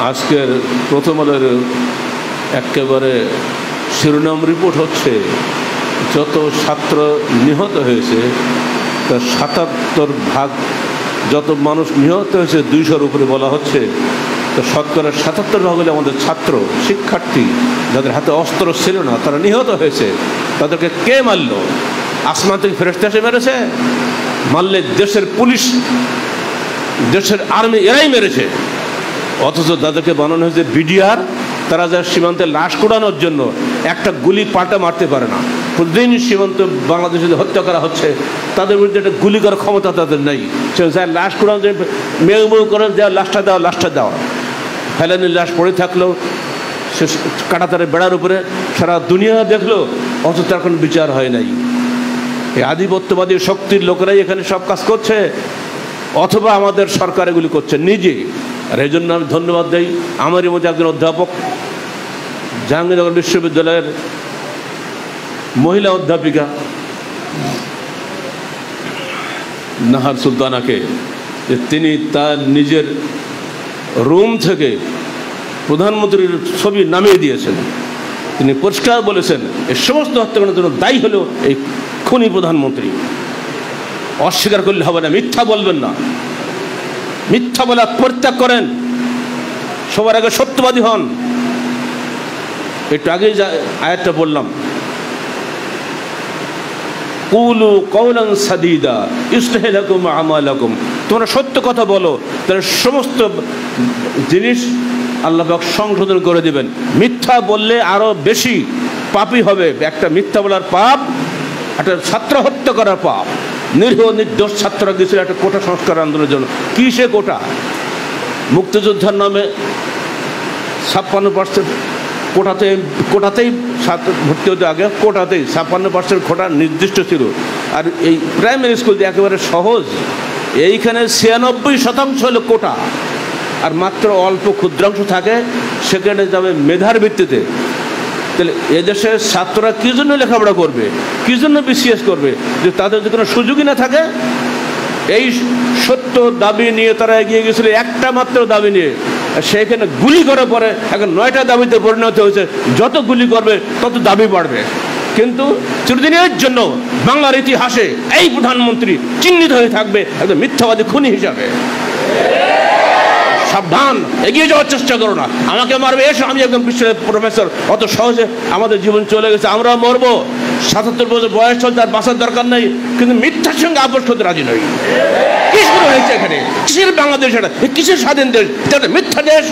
আজকের প্রথম আলোর একেবারে শিরোনাম রিপোর্ট হচ্ছে যত ছাত্র নিহত হয়েছে তার ৭৭% যত মানুষ নিহত হয়েছে ২০০-র উপরে বলা হচ্ছে, তো শতকরা ৭৭% হলে আমাদের ছাত্র শিক্ষার্থী যাদের হাতে অস্ত্র ছিল না তারা নিহত হয়েছে। তাদেরকে কে মারল? আসমান থেকে ফেরেশতা এসে মেরেছে? মারলে দেশের পুলিশ, দেশের আর্মি এরাই মেরেছে। অথচ তাদেরকে বানানো হয়েছে বিডিআর, তারা যা সীমান্তে লাশ কোড়ানোর জন্য একটা গুলি পাল্টা মারতে পারে না। প্রতিদিন সীমান্ত বাংলাদেশে হত্যা করা হচ্ছে, তাদের বিরুদ্ধে একটা গুলি করার ক্ষমতা তাদের নেই। সে লাশ কোড়ানো মেয়ে মেয়ে করে দেওয়া, লাশটা দেওয়া ফেলানির লাশ পড়ে থাকলো সে কাঁটাতারের বেড়ার উপরে, সারা দুনিয়া দেখলো, অথচ তার কোনো বিচার হয় নাই। এই আধিপত্যবাদী শক্তির লোকেরাই এখানে সব কাজ করছে, অথবা আমাদের সরকার এগুলি করছে নিজে। আর এই জন্য আমি ধন্যবাদ দিই আমারই মধ্যে একজন অধ্যাপক, জাহাঙ্গীরনগর বিশ্ববিদ্যালয়ের মহিলা অধ্যাপিকা নাহার সুলতানাকে, যে তিনি তার নিজের রুম থেকে প্রধানমন্ত্রীর ছবি নামিয়ে দিয়েছেন। তিনি পরিষ্কার বলেছেন এই সমস্ত হত্যাকাণ্ডের জন্য দায়ী হলো এই খুনি প্রধানমন্ত্রী। অস্বীকার করলে হবে না, মিথ্যা বলবেন না, মিথ্যা বলা পরিত্যাগ করেন, সবার আগে সত্যবাদী হন। একটু আগেই আয়াতটা বললাম, কুলু কওলান সাদীদা ইসলাহ লাকুম আমালাকুম, তোমরা সত্য কথা বলো, তাহলে সমস্ত জিনিস আল্লাহ পাক সংশোধন করে দিবেন। মিথ্যা বললে আরো বেশি পাপী হবে। একটা মিথ্যা বলার পাপ, একটা ছাত্র হত্যা করার পাপ। নিরীহ নির্দোষ ছাত্ররা গেছিল একটা কোটা সংস্কার আন্দোলনের জন্য। কি সে কোটা? মুক্তিযোদ্ধার নামে 56% কোটাতেই ভর্তি হতে, আগে কোটাতেই 56% কোটা নির্দিষ্ট ছিল। আর এই প্রাইমারি স্কুল একেবারে সহজ, এইখানে 96% হলো কোটা, আর মাত্র অল্প ক্ষুদ্রাংশ থাকে সেখানে যাবে মেধার ভিত্তিতে। তাহলে এদেশের ছাত্ররা কী জন্য লেখাপড়া করবে, কী জন্য বিসিএস করবে, যে তাদের যদি কোনো সুযোগই না থাকে? এই সত্য দাবি নিয়ে তারা এগিয়ে গেছিল, একটা মাত্র দাবি নিয়ে, সেখানে গুলি করার পরে এখন 9টা দাবিতে পরিণত হয়েছে। যত গুলি করবে তত দাবি বাড়বে। কিন্তু চিরদিনের জন্য বাংলার ইতিহাসে এই প্রধানমন্ত্রী চিহ্নিত হয়ে থাকবে একজন মিথ্যাবাদী খুনি হিসাবে। সাবধান, এগিয়ে যাওয়ার চেষ্টা করো না। আমাকে মারবে এসো, আমি একদম বিশ্বের প্রফেসর, অত সহজে আমাদের জীবন চলে গেছে। আমরা মরবো, 77 বছর বয়স চলতে, আর বাঁচার দরকার নেই, কিন্তু মিথ্যার সঙ্গে আপোষ করতে রাজি নই। কি শুরু হয়েছে এখানে? কিসের বাংলাদেশ এটা? কিসের স্বাধীন দেশ? এটা মিথ্যা দেশ।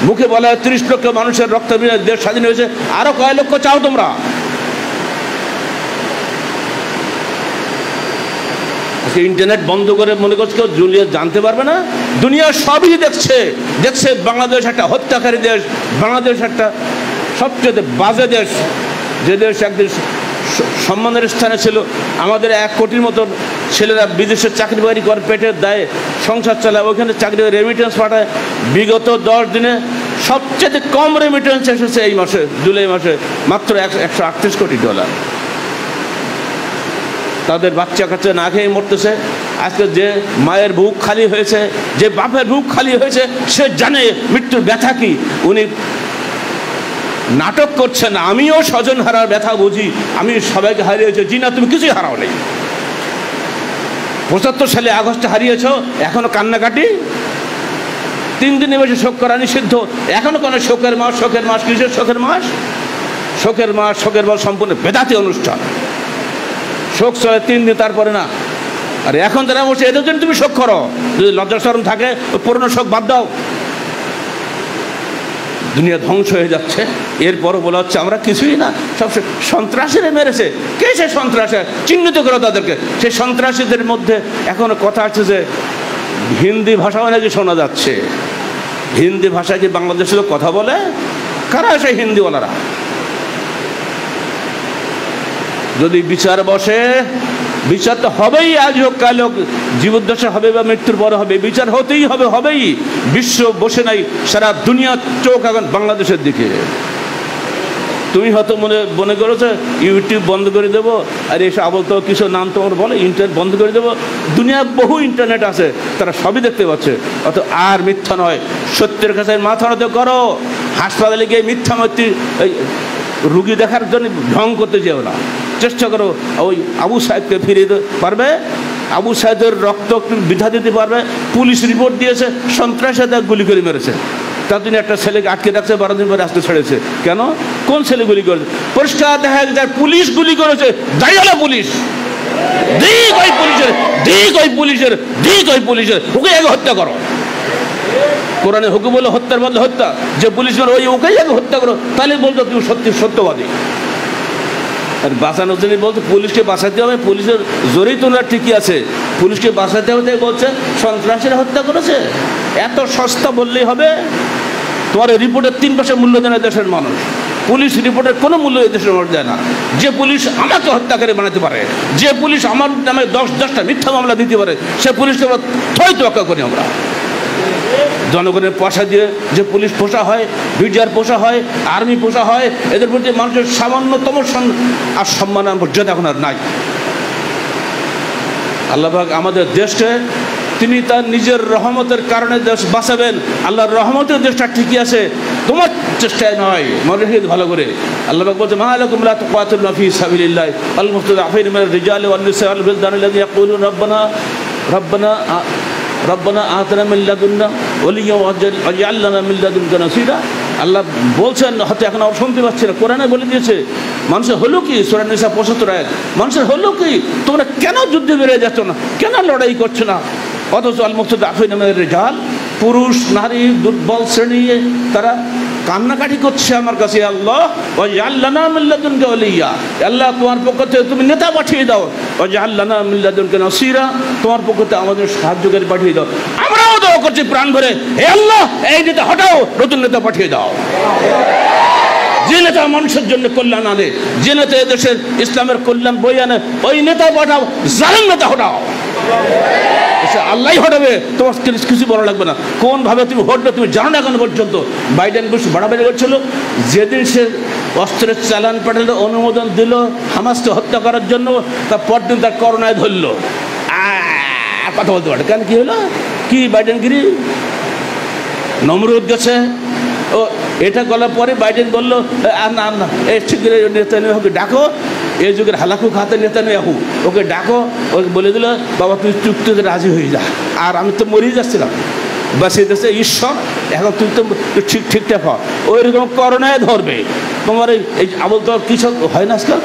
মুখে বলা 30 লক্ষ মানুষের রক্ত বিনিময়ে দেশ স্বাধীন হয়েছে, আরো কয় লক্ষ চাও তোমরা? ইন্টারনেট বন্ধ করে মনে করছে কেউ দুনিয়া জানতে পারবে না? দুনিয়া সবই দেখছে বাংলাদেশ একটা হত্যাকারী দেশ, বাংলাদেশ একটা সবচেয়ে বাজে দেশ। যে দেশ একদিন সম্মানের স্থানে ছিল, আমাদের 1 কোটির মতন ছেলেরা বিদেশে চাকরি বাকরি করে পেটের দায়ে সংসার চালায়, ওইখানে চাকরি রেমিটেন্স পাঠায়। বিগত 10 দিনে সবচেয়ে কম রেমিটেন্স এসেছে এই মাসে, জুলাই মাসে, মাত্র $138 কোটি। তাদের বাচ্চা কাচ্চা না খেয়ে মরতেছে। আজকে যে মায়ের বুক খালি হয়েছে, যে বাপের বুক খালি হয়েছে, সে জানে মৃত্যুর ব্যথা কি। উনি নাটক করছেন, আমিও স্বজন হারার ব্যথা বুঝি, আমি সবাইকে হারিয়েছি। জি না, তুমি কিছুই হারাও নেই। 75 সালে আগস্টে হারিয়েছ, এখনো কান্নাকাটি। 3 দিনে বেশি শোক করা নিষিদ্ধ, এখনো কোনো শোকের মাস? কিসের শোকের মাস? শোকের মাস সম্পূর্ণ বেদাতি অনুষ্ঠান। শোক চলে 3 দিন, তারপরে না। আর এখন যারা বলছে এদের জন্য তুমি শোক করো, যদি লজ্জা শরম থাকে পুরনো শোক বাদ দাও। দুনিয়া ধ্বংস হয়ে যাচ্ছে, এরপরও বলা হচ্ছে আমরা কিছুই না, সব সন্ত্রাসীরা মেরেছে। কে সে সন্ত্রাসী? চিহ্নিত করো তাদেরকে। সেই সন্ত্রাসীদের মধ্যে এখনো কথা আছে যে হিন্দি ভাষাও নাকি শোনা যাচ্ছে। হিন্দি ভাষায় কি বাংলাদেশের লোক কথা বলে? কারা সেই হিন্দিওয়ালারা? যদি বিচার বসে, বিচার তো হবেই, আজ হোক কাল হোক, জীবদ্দশা হবে বা মৃত্যুর পরে হবে, বিচার হতেই হবেই। বিশ্ব বসে নাই, সারা দুনিয়ার চোখ এখন বাংলাদেশের দিকে। তুমি হয়তো মনে করেছো ইউটিউব বন্ধ করে দেবো, আর এসে আবল তো কিছু নাম তোমার বলে ইন্টারনেট বন্ধ করে দেবো। দুনিয়ার বহু ইন্টারনেট আছে, তারা সবই দেখতে পাচ্ছে। অত আর মিথ্যা নয়, সত্যের কাছে মাথা নত করো। হাসপাতালে গিয়ে মিথ্যামূর্তি রুগী দেখার জন্য ঢং করতে যেও না, চেষ্টা করো ওই আবু সাহেবকে ফিরিয়ে দিতে পারবে, আবু সাহেবের রক্ত বিধা দিতে পারবে। পুলিশ রিপোর্ট দিয়েছে সন্ত্রাসী গুলি করে মেরেছে, তার জন্য একটা ছেলেকে আটকে রাখছে, 12 দিন পরে আজকে ছেড়েছে। কেন? কোন ছেলে গুলি করেছে? পরিষ্কার দেখা যায় পুলিশ গুলি করেছে, দাঁড়িয়ে পুলিশ, দিক ওই পুলিশের, দিক ওই পুলিশের, দিক ওই পুলিশের, ওকে আগে হত্যা করো। কোরআনে হুকুম বলে হত্যার বদলে হত্যা, যে পুলিশ ওই ওকেই আগে হত্যা করো, তাহলে বলতো তুমি সত্যবাদী। আর বাঁচানোর জন্য বলছে পুলিশকে বাঁচাতে হবে, পুলিশের জোরেই তোমরা ঠিকই আছে, পুলিশকে বাঁচাতে হবে তাই বলছে সন্ত্রাসীরা হত্যা করেছে। এত সস্তা বললেই হবে? তোমার রিপোর্টের 3 মূল্য দেয় না দেশের মানুষ, পুলিশ রিপোর্টের কোনো মূল্য দেশের মানুষ দেয় না। যে পুলিশ আমাকে হত্যাকারী বানাতে পারে, যে পুলিশ আমার নামে 10টা মিথ্যা মামলা দিতে পারে, সে পুলিশকে আমরা থই তোয়াক্কা করি। আমরা জনগণের পয়সা দিয়ে যে পুলিশ পোষা হয়, বিডিআর পোষা হয়, আর্মি পোষা হয়, এদের প্রতি মানুষের সামান্যতম আর সম্মান মর্যাদা এখন আর নাই। আল্লাহ পাক আমাদের দেশকে তিনি তার নিজের রহমতের কারণে দেশ বাঁচাবেন। আল্লাহর রহমতের দেশটা ঠিকই আছে, তোমার চেষ্টায় নয়। মনে রেখে ভালো করে আল্লাহ পাক বলছে মা লাকুম লা তুকাতিলুনা ফি সাবিলিল্লাহ আল মুস্তাদআফিনা মিনার রিজালি ওয়ান নিসা ওয়াল বিলদানি আল্লাযীনা ইয়াকুলুনা রব্বানা আতিনা মিন লাদুন্না ওয়ালিয়্যান ওয়াজআল লানা মিন লাদুনকা নাসীরা। আল্লাহ বলছেন, হয়তো এখন আর শুনতে পাচ্ছি না, কোরআনে বলে দিয়েছে মানুষের হলো কি, সূরা নিসা 75 আয়াত, মানুষের হলো কি, তোমরা কেন যুদ্ধে বেরিয়ে যাচ্ছ না, কেন লড়াই করছো না? অথচ আল মুস্তাদআফিনা মিনার রিজাল, পুরুষ নারী দুর্বল শ্রেণী, তারা কান্নাকাটি করছে আমার কাছে, আল্লাহ ওয়াজআল লানা মিন লাদুনকা ওয়ালিয়্যা, আল্লাহ তোমার পক্ষ থেকে তুমি নেতা পাঠিয়ে দাও, ওয়াজআল লানা মিন লাদুনকা নাসীরা, তোমার পক্ষ থেকে আমাদের সাহায্যকারী পাঠিয়ে দাও। আমরাও দোয়া করছি প্রাণ ভরে, হে আল্লাহ এই নেতা হটাও, নতুন নেতা পাঠিয়ে দাও। যে নেতা মানুষের জন্য কল্যাণ আনে, যে নেতা এদেশের ইসলামের কল্যাণ বই আনে, ওই নেতা পাঠাও, জালেম নেতা হটাও। আল্লাহ হটাবে, তোমার কিছু বড় লাগবে না। কোন ভাবে তুমি হটবে তুমি জানো না এখন পর্যন্ত। বাইডেন বুশ বাড়াবাড়ি করছিল, যেদিন সে অস্ত্রের চালান পাঠালো, অনুমোদন দিল হামাসকে হত্যা করার জন্য, তার পরদিন তার করোনায় ধরলো, কথা বলতে পারে কেন? কি হলো? কি বাইডেনগিরি? নমরুদ গেছে, ও এটা গলার পরে বাইডেন বললো না না এই শীঘ্রই নেতানিয়াহুকে ডাকো, এই যুগের হালাকু খাতে নেতানিয়াহু, ওকে ডাকো, ওকে বলে দিল বাবা তুই চুক্তিতে রাজি হয়ে যা, আর আমি তো মরেই যাচ্ছিলাম, বাঁচিয়ে দিচ্ছে ঈশ্বর, এখন তুই তো ঠিকঠাক হ। ওইরকম করোনায় ধরবে তোমার এই আবল তো কিছু হয় না আজকাল।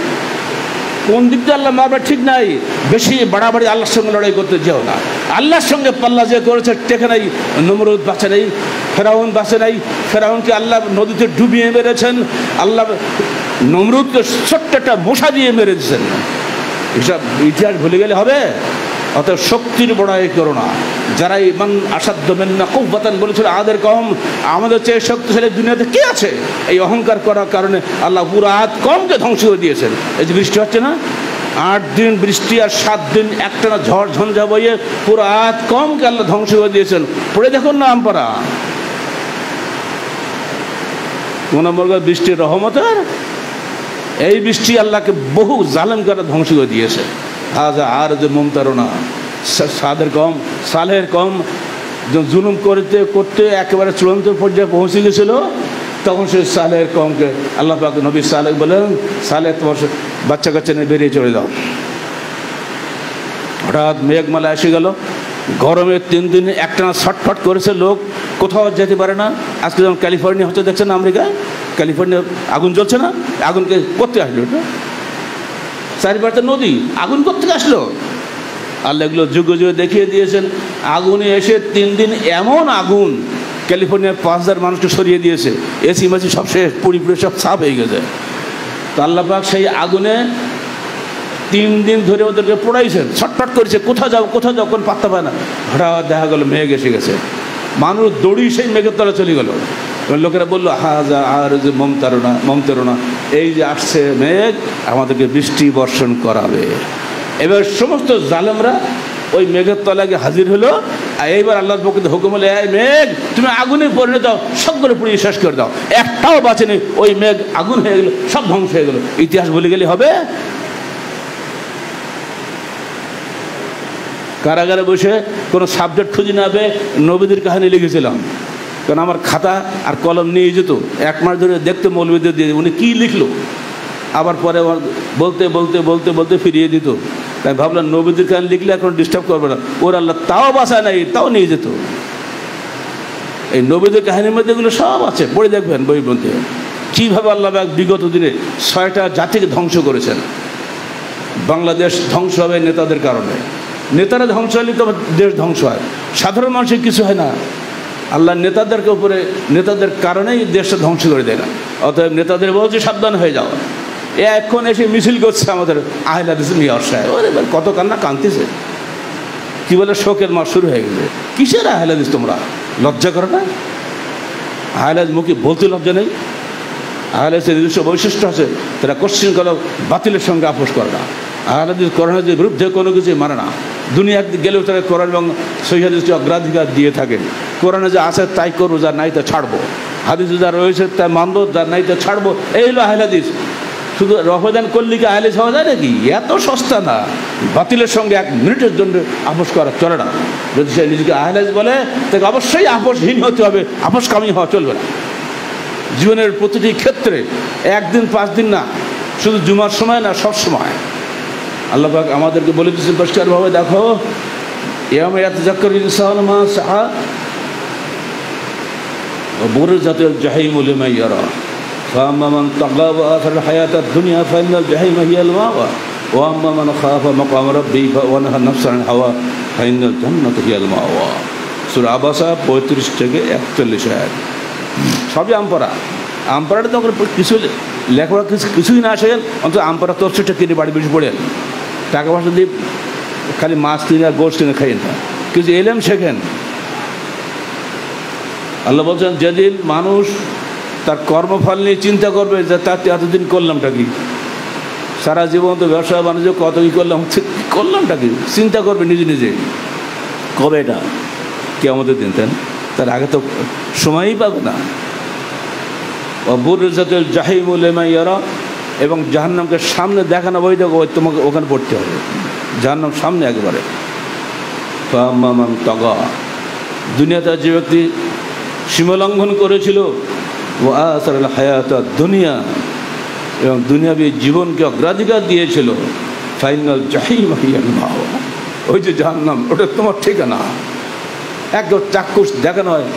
কোন দিক দিয়ে আল্লাহ মারবে ঠিক নাই, বেশি বাড়াবাড়ি আল্লাহর সঙ্গে লড়াই করতে যেও না। আল্লাহর সঙ্গে পাল্লা যে করেছে টেকে নাই, নমরুদ বাঁচে নাই, ফেরাউন বাঁচে নাই। ফেরাউনকে আল্লাহ নদীতে ডুবিয়ে মেরেছেন, আল্লাহ নমরুদকে ছোট্ট একটা মশা দিয়ে মেরে দিয়েছেন। এসব ইতিহাস ভুলে গেলে হবে? অত শক্তির বড়াই করো না। যারা ইমান আসাধ্য মেন্না কুব্বাতান বলেছিল আদের কম, আমাদের চেয়ে শক্তিশালী দুনিয়াতে কে আছে? এই অহংকার করার কারণে আল্লাহ পুরো আদ কমকে ধ্বংস করে দিয়েছেন। এই যে বৃষ্টি হচ্ছে না, 8 দিন বৃষ্টি আর 7 দিন একটানা ঝড় ঝঞ্ঝা বইয়ে পুরো আদ কমকে আল্লাহ ধ্বংস করে দিয়েছেন। পড়ে দেখুন না আমপারা কোন নম্বর বৃষ্টির রহমতের। এই বৃষ্টি আল্লাহকে বহু জালেম করে ধ্বংস করে দিয়েছে। হাজা আর যে মমতারণা সাদের কম সালের কম জুলুম করতে করতে একেবারে চূড়ান্ত পর্যায়ে পৌঁছে গেছিল, তখন সে সালের কমকে আল্লাহ পাক নবী সালেহ বলেন, সালেহ তোমার বাচ্চা কাচ্চা নিয়ে বেরিয়ে চলে যাও। হঠাৎ মেঘমালা এসে গেল, গরমে 3 দিন একটানা ছটফট করেছে, লোক কোথাও যেতে পারে না। আজকে যেমন ক্যালিফোর্নিয়া হচ্ছে দেখছেন না, আমেরিকায় ক্যালিফোর্নিয়া আগুন জ্বলছে না, আগুনকে করতে আসলো, এটা চারিপাশে নদী, আগুন করতে আসলো। আল্লাহ এগুলো যুগে যুগে দেখিয়ে দিয়েছেন। আগুনে এসে 3 দিন এমন আগুন, ক্যালিফোর্নিয়ার 5000 মানুষকে সরিয়ে দিয়েছে, এসি মাসি সব শেষ, পুড়ি পুড়ে সব সাফ হয়ে গেছে। তো আল্লাহ পাক সেই আগুনে 3 দিন ধরে ওদেরকে পোড়াইছেন, ছটফট করেছে, কোথাও যাও কোথাও যাও, কোন পাত্তা পায় না। হঠাৎ দেখা গেল মেঘ এসে গেছে, মানুষ দড়ি সেই মেঘের তলা চলে গেল। লোকেরা বললো হাজা আর যে মমতারণা, এই যে আসছে মেঘ আমাদেরকে বৃষ্টি বর্ষণ করাবে। এবার সমস্ত জালেমরা ওই মেঘের তলায় হাজির হলো। আর এইবার আল্লাহর পক্ষ থেকে হুকুম হলো, এই মেঘ তুমি আগুনে পরিণত দাও, সবগুলো পুড়িয়ে শেষ করে দাও। একটাও বাঁচেনি, ওই মেঘ আগুন হয়ে গেল, সব ধ্বংস হয়ে গেল। ইতিহাস বলে গেলে হবে? কারাগারে বসে কোনো সাবজেক্ট খুঁজে না পেয়ে নবীদের কাহিনী লিখেছিলাম, কারণ আমার খাতা আর কলম নিয়ে যেত, 1 মাস ধরে দেখতে মৌলবীদের দিয়ে উনি কী লিখলো, আবার পরে বলতে বলতে বলতে বলতে ফিরিয়ে দিত। তাই ভাবলাম নবীদের কারণ লিখলে এখন ডিস্টার্ব করবে না, ওর আল্লাহ তাও বাসায় নাই, তাও নিয়ে যেত। এই নবীদের কাহিনীর মধ্যে এগুলো সব আছে, পড়ে দেখবেন বই মধ্যে কীভাবে আল্লাহ বিগত দিনে 6টা জাতিকে ধ্বংস করেছেন। বাংলাদেশ ধ্বংস হবে নেতাদের কারণে, নেতারা ধ্বংস হলে তো দেশ ধ্বংস হয়, সাধারণ মানুষের কিছু হয় না। আল্লাহ নেতাদেরকে উপরে, নেতাদের কারণেই দেশটা ধ্বংস করে দেয় না। অতএব নেতাদের বলছে সাবধান হয়ে যাও। এখন এসে মিছিল করছে আমাদের আহলে হাদিস মিয়ার সাহেব, ওরে কত কান্না কাঁদতেছে, কি বলে শোকের মাস শুরু হয়ে গেছে। কিসের আহলে হাদিস তোমরা, লজ্জা করো না? আহলে হাদিস মুখে বলতে লজ্জা নেই? আহলে হাদিসের নিজস্ব বৈশিষ্ট্য আছে, তারা কোশ্চিন করো বাতিলের সঙ্গে আপোষ করে না। আহলে হাদিস কোরআনের বিরুদ্ধে কোনো কিছুই মানে না। দুনিয়া গেলেও তারা কোরআন এবং সহিহ হাদিসকে অগ্রাধিকার দিয়ে থাকে। কোরআনে যা আছে তাই করবো, যা নাই তা ছাড়বো, হাদিসে যা রয়েছে তাই মানবো, যা নাই তা ছাড়বো, এই হলো আহলে হাদিস। শুধু রফদান করলে কি আহলে হাদিস হওয়া যায় নাকি? এত সস্তা না। বাতিলের সঙ্গে 1 মিনিটের জন্য আপোষ করা চলে না। যদি সে নিজেকে আহলে হাদিস বলে তাকে অবশ্যই আপোষহীন হতে হবে, আপোষকামী হওয়া চলবে না। জীবনের প্রতিটি ক্ষেত্রে 1 দিন 5 দিন না, শুধু জুমার সময় না, সব সময়। আল্লাহ পাক আমাদেরকে বলে দিচ্ছেন পরিষ্কারভাবে, দেখো ইয়াউমা ইয়াতাযাক্কারুল ইনসানু মা সাআ ওয়া বুরিজাতিল জাহিমু লিমান ইয়ারা ফাআম্মা মান তাগা ওয়া আথারা হায়াতাদ দুনিয়া ফাইনাল জাহিমা হিয়াল মাওয়া ওয়া আম্মা মান খাফা মাকাম রাব্বিহি ওয়া নাহা নাফসা আনিল হাওয়া ফাইনাল জান্নাতু হিয়াল মাওয়া। সূরা আবাসা 35 থেকে 41 আয়াত। সবই আমপারা। আমপারাটা তো কিছু লেখাপড়া কিছুই না আসেন, অন্তত আমপারা তরসিটা কিনে বাড়ি বেশি পড়েন, টাকা পয়সা দিয়ে খালি মাছ কিনে আর গোশ কিনে খাইন না, কিছু এলেম শেখেন। আল্লাহ বলছেন যেদিন মানুষ তার কর্মফল নিয়ে চিন্তা করবে যে তার এতদিন করলামটা কি, সারা জীবন তো ব্যবসা বাণিজ্য কত কী করলামটা কি, চিন্তা করবে নিজে নিজে। কবে এটা? কিয়ামতের দিন। তার আগে তো সময়ই পাবে না। বুরিজাতিল জাহিমু লিমান ইয়ারা, এবং জাহান্নামকে সামনে দেখানো, বই দেখো তোমাকে ওখানে পড়তে হবে, জাহান্নাম সামনে একেবারে। ফাআম্মা মান তাগা, দুনিয়াতে যে ব্যক্তি সীমালঙ্ঘন করেছিল, ওয়া আসারাল হায়াতাদ দুনিয়া, এবং দুনিয়াবী জীবনকে অগ্রাধিকার দিয়েছিল, ফাইনাল জাহিমা হিয়াল মাওয়া, ওই যে জাহান্নাম, ওটা তোমার ঠিকানা। একদম চাক্ষুষ দেখানো হয়।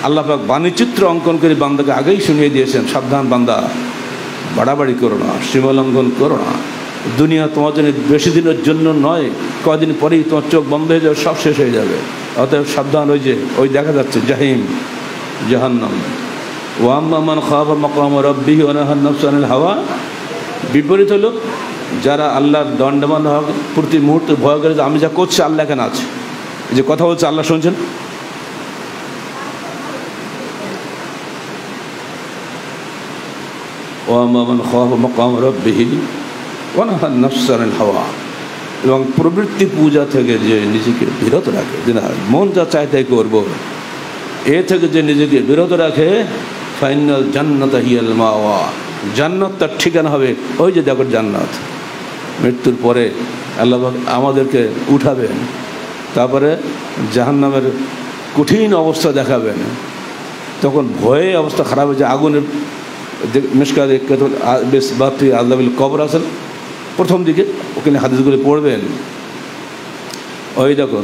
আল্লাহ পাক বাণীচিত্র অঙ্কন করে বান্দাকে আগেই শুনিয়ে দিয়েছেন, সাবধান বান্দা, বাড়াবাড়ি করো না, সীমালঙ্ঘন করো না। দুনিয়া তোমার জন্য বেশি দিনের জন্য নয়, কয়দিন পরেই তোমার চোখ বন্ধ হয়ে যাবে, সব শেষ হয়ে যাবে। অতএব সাবধান। ওই যে ওই দেখা যাচ্ছে জাহিম, জাহান্নাম। ওয়া আম্মা মান খাফা মাকাম রাব্বিহি ওয়া নাহা নাফসা আনিল হাওয়া, বিপরীত হলো যারা আল্লাহর দণ্ডমান হওয়ার প্রতি মুহূর্তে ভয় করে যে আমি যা করছি আল্লাহ এখানে আছে, এই যে কথা বলছে আল্লাহ শুনছেন। ওয়া আম্মা মান খাফা মাকাম রাব্বিহি ওয়া নাহা নাফসা আনিল হাওয়া, এবং প্রবৃত্তি পূজা থেকে যে নিজেকে বিরত রাখে, যে না মন যা চাই তাই করবো, এ থেকে যে নিজেকে বিরত রাখে, ফাইনাল জান্নাত হিয়াল মাওয়া, জান্নাত তার ঠিকানা হবে। ওই যে দেখো জান্নাত, মৃত্যুর পরে আল্লাহ আমাদেরকে উঠাবেন, তারপরে জাহান্নামের কঠিন অবস্থা দেখাবেন। তখন ভয়ে অবস্থা খারাপ হয়েছে। আগুনের মিশকাত বেশ বাতি আল্লাবিল কবর আছেন প্রথম দিকে, ওখানে হাদিসগুলি পড়বেন। ওই দেখো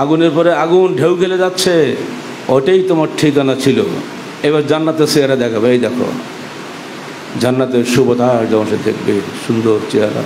আগুনের পরে আগুন ঢেউ গেলে যাচ্ছে, ওটাই তোমার ঠিকানা ছিল। এবার জান্নাতের চেহারা দেখাবে, এই দেখো জান্নাতের শুভতার যেমন সে দেখবে, সুন্দর চেহারা।